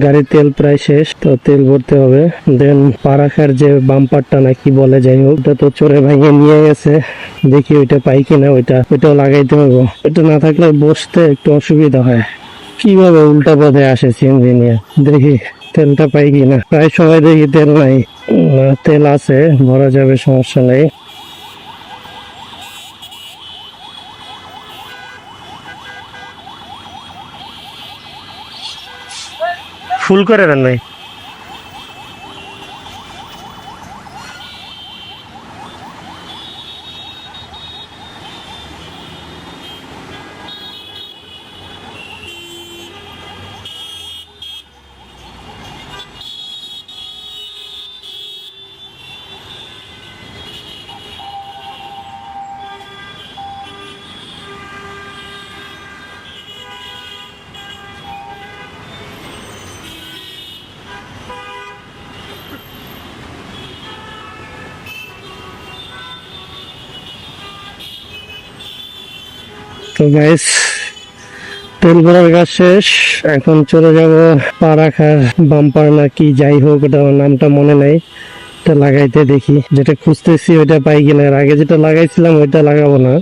গাড়ির তেল প্রায় শেষ, তো তেল ভরতে হবে। দেন পারাখার যে বাম্পারটা নাকি বলে, যাই হোক, ওটা তো চোরে ভাঙিয়ে নিয়ে গেছে। দেখি ওইটা পাই কিনা, ওইটাও লাগাইতে হবে। ওইটা না থাকলে বসতে একটু অসুবিধা হয়। কিভাবে উল্টা পথে আসে সিএনজি নিয়ে, দেখি তেলটা পাই কিনা। প্রায় সময় দেখি তেল নাই। তেল আছে, ভরা যাবে, সমস্যা নেই। ফুল করে দেন ভাই। তো গাইস, তেল ভরার কাজ শেষ। এখন চলে যাব পারাখার বাম্পার নাকি যাই হোক, ওটা নামটা মনে নাই, এটা লাগাইতে। দেখি যেটা খুঁজতেছি ওইটা পাই কিনা। এর আগে যেটা লাগাইছিলাম ওইটা লাগাবো না।